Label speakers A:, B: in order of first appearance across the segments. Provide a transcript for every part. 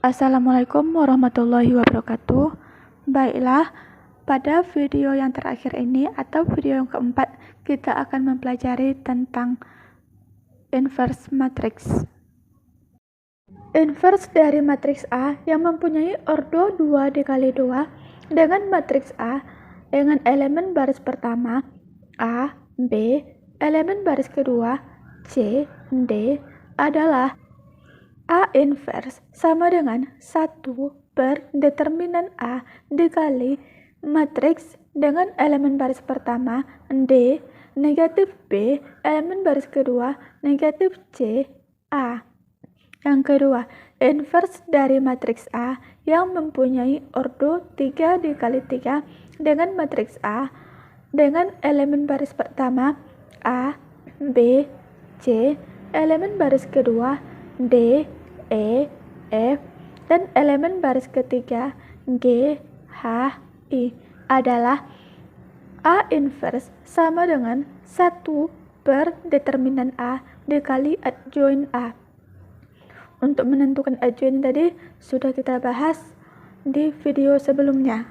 A: Assalamualaikum warahmatullahi wabarakatuh. Baiklah, pada video yang terakhir ini atau video yang keempat, kita akan mempelajari tentang inverse matrix. Inverse dari matriks A yang mempunyai ordo 2 dikali 2 dengan matriks A dengan elemen baris pertama A, B, elemen baris kedua C, D adalah A inverse sama dengan 1 per determinan A dikali matriks dengan elemen baris pertama D, negatif B, elemen baris kedua negatif C, A. Yang kedua, inverse dari matriks A yang mempunyai ordo 3 dikali 3 dengan matriks A dengan elemen baris pertama A, B, C, elemen baris kedua D, E, F, dan elemen baris ketiga G, H, I adalah A inverse sama dengan 1 per determinan A dikali adjoint A. Untuk menentukan adjoint tadi sudah kita bahas di video sebelumnya.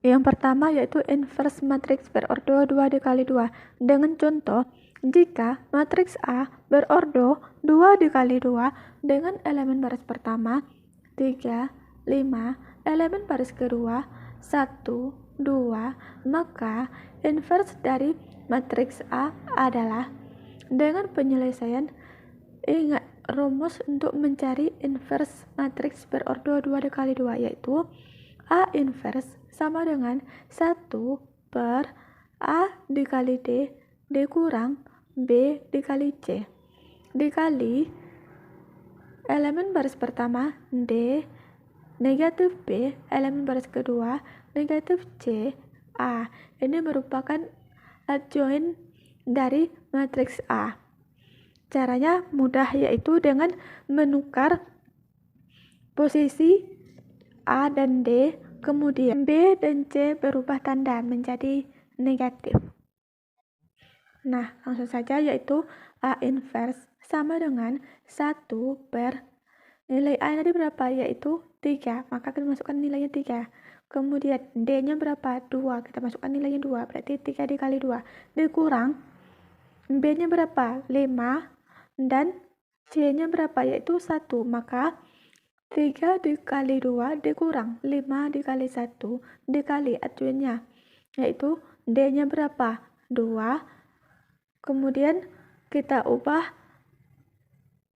A: Yang pertama yaitu inverse matriks berordo 2 dikali 2 dengan contoh jika matriks A berordo 2 dikali 2 dengan elemen baris pertama 3, 5, elemen baris kedua 1, 2, maka inverse dari matriks A adalah dengan penyelesaian. Ingat rumus untuk mencari inverse matriks berordo 2 dikali 2 yaitu A inverse sama dengan 1 per A dikali D kurang B dikali C dikali elemen baris pertama D, negatif B, elemen baris kedua negatif C, A. Ini merupakan adjoint dari matriks A. Caranya mudah, yaitu dengan menukar posisi A dan D, kemudian B dan C berubah tanda menjadi negatif. Nah, langsung saja, yaitu A inverse sama dengan 1 per nilai A tadi berapa, yaitu 3, maka kita masukkan nilainya 3. Kemudian D-nya berapa? 2, kita masukkan nilainya 2, berarti 3 dikali 2 dikurang B-nya berapa? 5, dan C-nya berapa? Yaitu 1, maka 3 dikali 2 dikurang 5 dikali 1 dikali adjointnya, yaitu D-nya berapa? 2. Kemudian kita ubah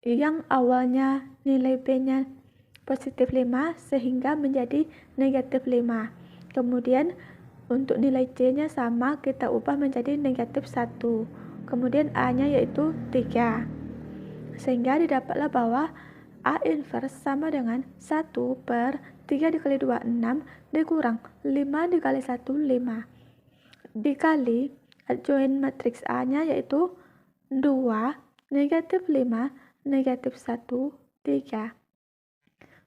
A: yang awalnya nilai B-nya positif 5 sehingga menjadi negatif 5. Kemudian untuk nilai C-nya sama, kita ubah menjadi negatif 1. Kemudian A-nya yaitu 3. Sehingga didapatlah bahwa A inverse sama dengan 1 per 3 dikali 2, 6 dikurang 5 dikali 1, 5 dikali adjoint matriks A-nya yaitu 2, negatif 5, negatif 1, 3.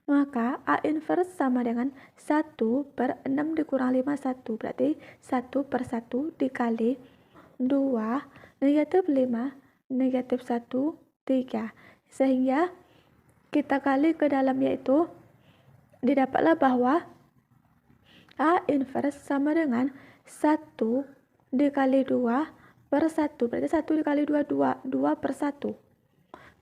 A: Maka A inverse sama dengan 1 per 6 dikurang 5, 1. Berarti 1 per 1 dikali 2, negatif 5, negatif 1, 3. Sehingga kita kali ke dalam, yaitu didapatlah bahwa A inverse sama dengan 1 dikali 2 per 1. Berarti 1 dikali 2, 2. 2 per 1.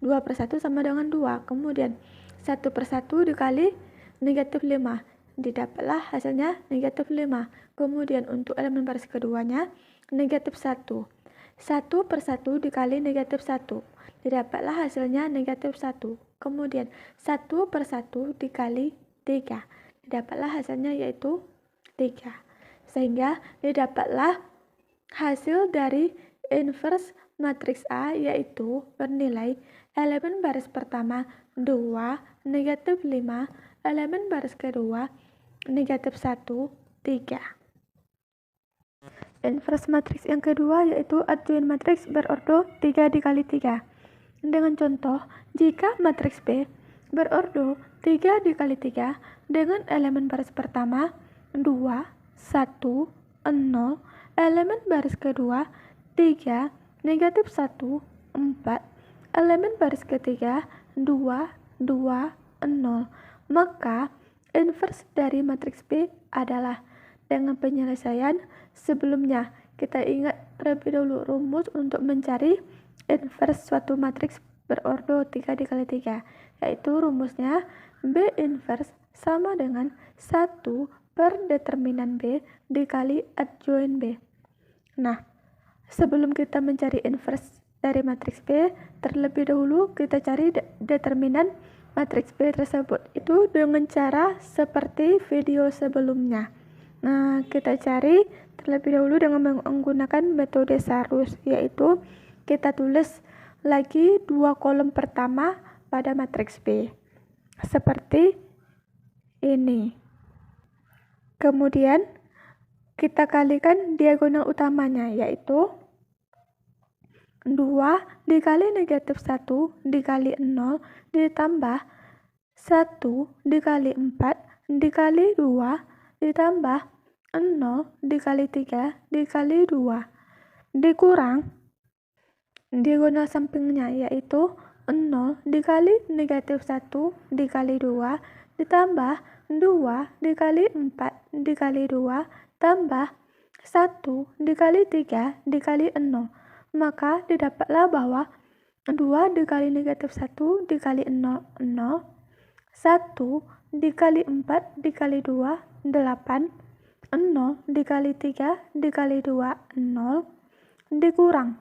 A: 2 per 1 sama dengan 2. Kemudian 1 per 1 dikali negatif 5. Didapatlah hasilnya negatif 5. Kemudian untuk elemen baris keduanya negatif 1. 1 per 1 dikali negatif 1. Didapatlah hasilnya negatif 1. Kemudian 1 per 1 dikali 3. Didapatlah hasilnya yaitu 3. Sehingga didapatlah hasil dari inverse matriks A yaitu bernilai elemen baris pertama 2, negatif 5, elemen baris kedua negatif 1, 3. Inverse matriks yang kedua yaitu adjoint matriks berordo 3 dikali 3. Dengan contoh, jika matriks B berordo 3 dikali 3 dengan elemen baris pertama 2, 1, 0, elemen baris kedua 3, negatif 1, 4, elemen baris ketiga 2, 2, 0. Maka inverse dari matriks B adalah dengan penyelesaian sebelumnya. Kita ingat terlebih dahulu rumus untuk mencari inverse suatu matriks berordo 3 dikali 3, yaitu rumusnya B inverse sama dengan 1 per determinan B dikali adjoint B. Nah, sebelum kita mencari inverse dari matriks B, terlebih dahulu kita cari determinan matriks B tersebut. Itu dengan cara seperti video sebelumnya. Nah, kita cari terlebih dahulu dengan menggunakan metode Sarus, yaitu kita tulis lagi 2 kolom pertama pada matriks B. Seperti ini. Kemudian kita kalikan diagonal utamanya, yaitu 2 dikali negatif 1 dikali 0 ditambah 1 dikali 4 dikali 2 ditambah 0 dikali 3 dikali 2 dikurang diagonal sampingnya, yaitu 0 dikali negatif 1 dikali 2 ditambah 2 dikali 4 dikali 2 tambah 1 dikali 3 dikali 0. Maka didapatlah bahwa 2 dikali negatif 1 dikali 0, 0. 1 dikali 4 dikali 2, 8. 0 dikali 3 dikali 2, 0. Dikurang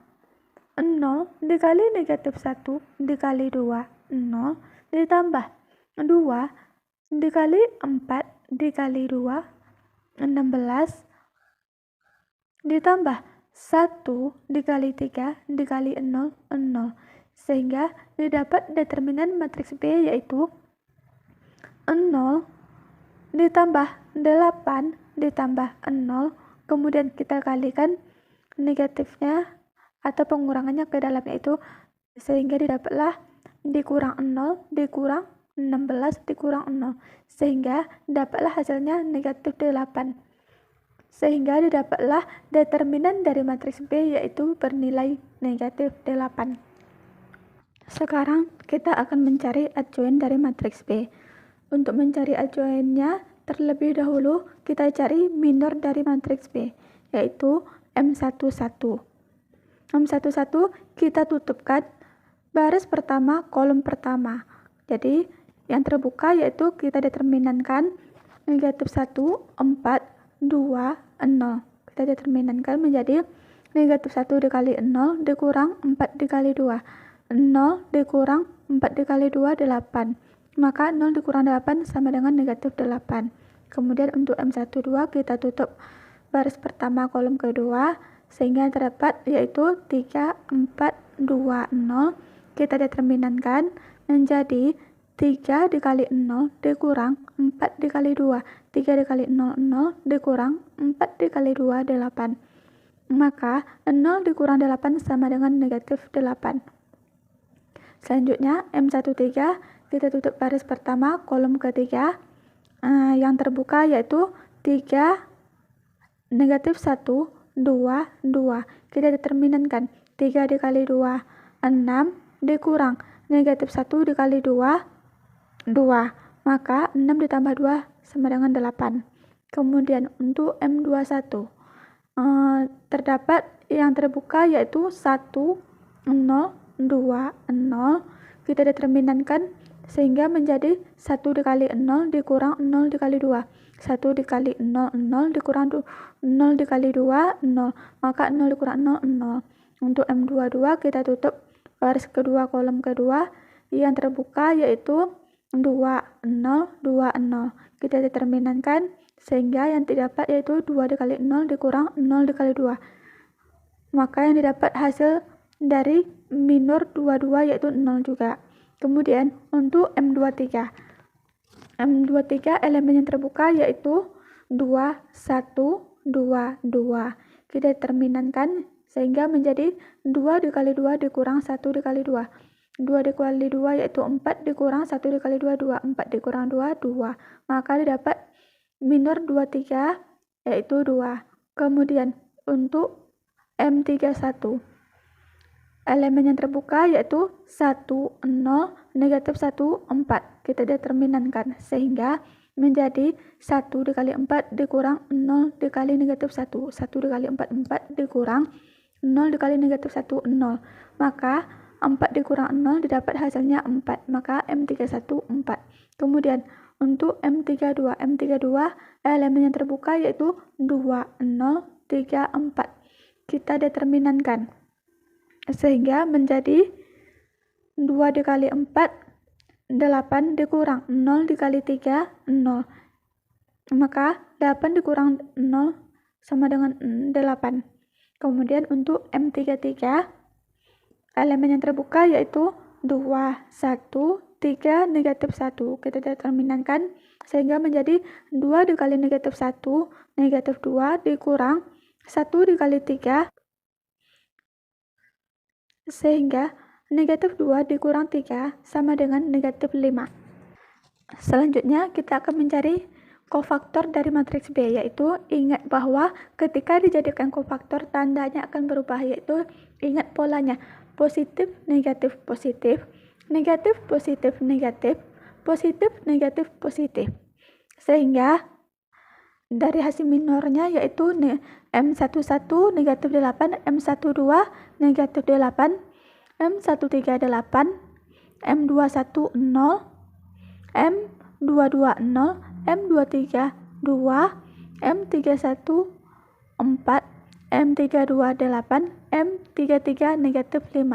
A: 0 dikali negatif 1 dikali 2, 0. Ditambah 2 dikali 4 dikali 2, 16. Ditambah 1 dikali 3 dikali 0, 0. Sehingga didapat determinan matriks B, yaitu 0 ditambah 8 ditambah 0. Kemudian kita kalikan negatifnya atau pengurangannya ke dalamnya itu, sehingga didapatlah dikurang 0 dikurang 16 dikurang 0. Sehingga dapatlah hasilnya negatif 8. Sehingga didapatlah determinan dari matriks B, yaitu bernilai negatif 8. Sekarang kita akan mencari adjoint dari matriks B. Untuk mencari adjointnya, terlebih dahulu kita cari minor dari matriks B, yaitu M11. M11 kita tutupkan baris pertama kolom pertama. Jadi yang terbuka yaitu kita determinankan negatif 1, 4, 2, 0. Kita determinankan menjadi negatif 1 dikali 0 dikurang 4 dikali 2. 0 dikurang 4 dikali 2, 8. Maka 0 dikurang 8 sama dengan negatif 8. Kemudian untuk M12 kita tutup baris pertama kolom kedua, sehingga terdapat yaitu 3, 4, 2, 0. Kita determinankan menjadi 3 dikali 0 dikurang 4 dikali 2. 3 dikali 0, 0 dikurang 4 dikali 2, 8. Maka 0 dikurang 8 sama dengan negatif 8. Selanjutnya M13 kita tutup baris pertama kolom ketiga, yang terbuka yaitu 3 negatif 1, 2, 2. Kita determinankan 3 dikali 2, 6 dikurang negatif 1 dikali 2, 2. Maka 6 ditambah 2 sama dengan 8. Kemudian untuk M21 terdapat yang terbuka yaitu 1, 0, 2, 0. Kita determinankan sehingga menjadi 1 dikali 0 dikurang 0 dikali 2. 1 dikali 0, 0 dikurang 0 dikali 2, 0. Maka 0 dikurang 0, 0. Untuk M22 kita tutup baris kedua kolom kedua, yang terbuka yaitu 2, 0, 2, 0. Kita determinankan sehingga yang didapat yaitu 2 dikali 0 dikurang 0 dikali 2. Maka yang didapat hasil dari minor 22 yaitu 0 juga. Kemudian untuk M23 elemen yang terbuka yaitu 2, 1, 2, 2. Kita determinankan sehingga menjadi 2 dikali 2 dikurang 1 dikali 2. 2 dikali 2 yaitu 4 dikurang 1 dikali 2, 2. 4 dikurang 2, 2. Maka didapat minor 23 yaitu 2. Kemudian untuk M31 elemen yang terbuka yaitu 1, 0, negatif 1, 4. Kita determinankan sehingga menjadi 1 dikali 4 dikurang 0 dikali negatif 1. 1 dikali 4, 4 dikurang 0 dikali negatif 1, 0. Maka 4 dikurang 0 didapat hasilnya 4. Maka M31, 4. Kemudian untuk M32. M32 elemen yang terbuka yaitu 2, 0, 3, 4. Kita determinankan sehingga menjadi 2 dikali 4, 8 dikurang 0 dikali 3, 0. Maka 8 dikurang 0 sama dengan 8. Kemudian untuk M33, elemen yang terbuka yaitu 2, 1, 3, negatif 1. Kita determinankan sehingga menjadi 2 dikali negatif 1, negatif 2 dikurang 1 dikali 3, sehingga negatif 2 dikurang 3 sama dengan negatif 5. Selanjutnya kita akan mencari kofaktor dari matriks B, yaitu ingat bahwa ketika dijadikan kofaktor tandanya akan berubah, yaitu ingat polanya positif, negatif, positif, negatif, positif, negatif, positif, negatif, positif. Sehingga dari hasil minornya yaitu M11 negatif 8, M12 negatif 8, M13 8, M21 0, M22 0, M23 2, M31 4, M32 8, M33 negatif 5.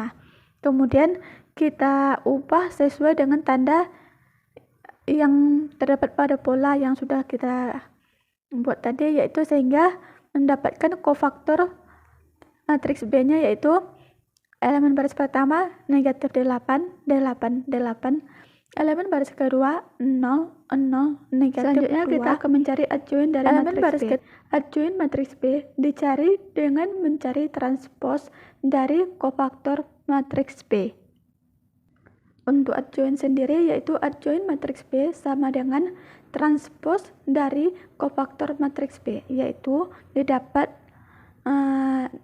A: Kemudian kita ubah sesuai dengan tanda yang terdapat pada pola yang sudah kita buat tadi, yaitu sehingga mendapatkan kofaktor matriks B-nya yaitu elemen baris pertama negatif 8, 8, 8, elemen baris kedua 0, 0, negatif. Selanjutnya 2. Kita akan mencari adjoin dari elemen matriks B. Adjoin matriks B dicari dengan mencari transpos dari kofaktor matriks B. Untuk adjoin sendiri yaitu adjoin matriks B sama dengan transpos dari kofaktor matriks B, yaitu didapat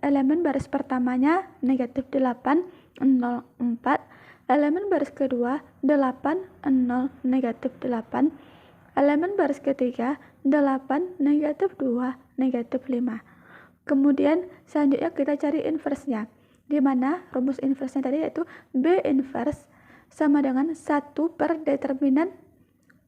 A: elemen baris pertamanya negatif 8, 0, 4, elemen baris kedua 8, 0, negatif 8, elemen baris ketiga 8, negatif 2, negatif 5. Kemudian selanjutnya kita cari inversnya, di mana rumus inversnya tadi yaitu B inverse sama dengan 1 per determinan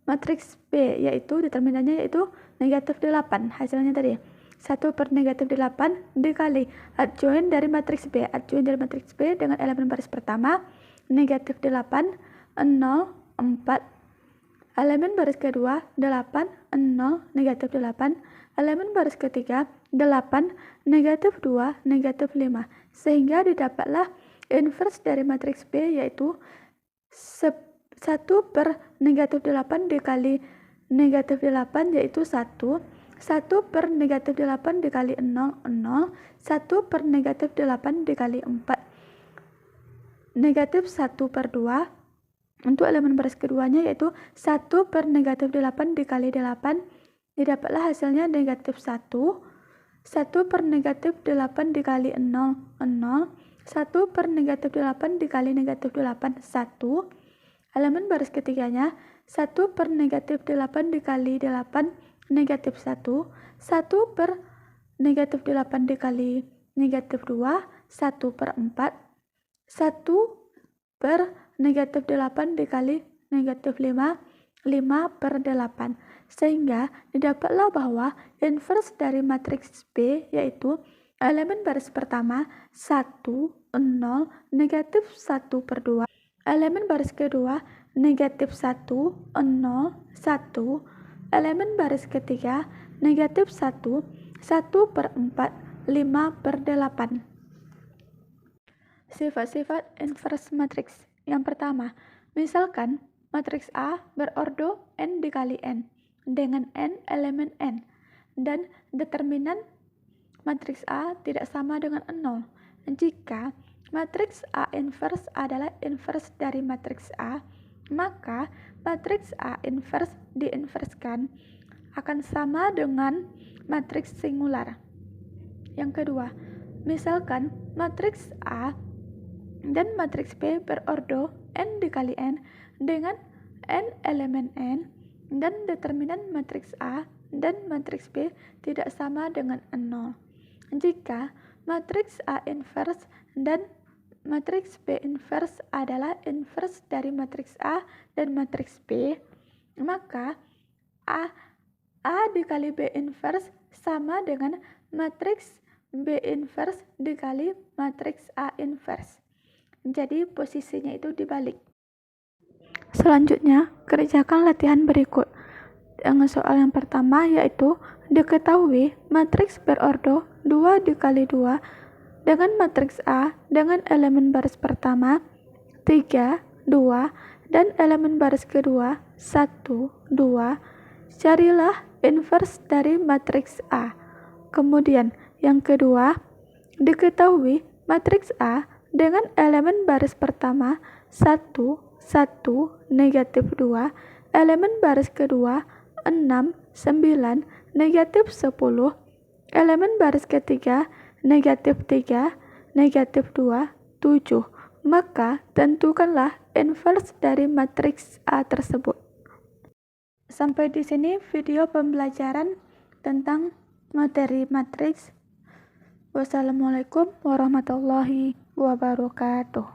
A: matriks B, yaitu determinannya yaitu negatif 8. Hasilnya tadi 1 per negatif 8 dikali adjoin dari matriks B. Adjoin dari matriks B dengan elemen baris pertama negatif 8, 0, 4, elemen baris kedua 8, 0, negatif 8, elemen baris ketiga 8, negatif 2, negatif 5. Sehingga didapatlah inverse dari matriks B yaitu 1 per negatif 8 dikali negatif 8 yaitu 1 per negatif 8 dikali 0, 0, 1 per negatif 8 dikali 4, negatif 1 per 2. Untuk elemen baris keduanya yaitu 1 per negatif 8 dikali 8, didapatlah hasilnya negatif 1, 1 per negatif 8 dikali 0, 0, 1 per negatif 8 dikali negatif 8, 1. Elemen baris ketiganya 1 per negatif 8 dikali 8, negatif 1, 1 per negatif 8 dikali negatif 2, 1 per 4, 1 per negatif 8 dikali negatif 5, 5 per 8. Sehingga didapatlah bahwa inverse dari matriks B yaitu elemen baris pertama 1, 0, negatif 1 per 2, elemen baris kedua negatif 1, 0, 1, elemen baris ketiga negatif 1, 1 per 4, 5 per 8. Sifat-sifat inverse matriks. Yang pertama, misalkan matriks A berordo n dikali n dengan n elemen n dan determinan matriks A tidak sama dengan 0. Jika matriks A inverse adalah inverse dari matriks A, maka matriks A inverse diinverskan akan sama dengan matriks singular. Yang kedua, misalkan matriks A dan matriks B berordo n dikali n dengan n elemen n, dan determinan matriks A dan matriks B tidak sama dengan 0. Jika matriks A inverse dan matriks B inverse adalah inverse dari matriks A dan matriks B, maka A dikali B inverse sama dengan matriks B inverse dikali matriks A inverse. Jadi posisinya itu dibalik. Selanjutnya, kerjakan latihan berikut. Dengan soal yang pertama yaitu diketahui matriks berordo 2 dikali 2 dengan matriks A dengan elemen baris pertama 3, 2 dan elemen baris kedua 1, 2. Carilah inverse dari matriks A. Kemudian yang kedua, diketahui matriks A dengan elemen baris pertama 1, 1, negatif 2, elemen baris kedua 6, 9, negatif 10, elemen baris ketiga negatif 3, negatif 2, 7. Maka tentukanlah inverse dari matriks A tersebut. Sampai di sini video pembelajaran tentang materi matriks. Wassalamualaikum warahmatullahi wabarakatuh.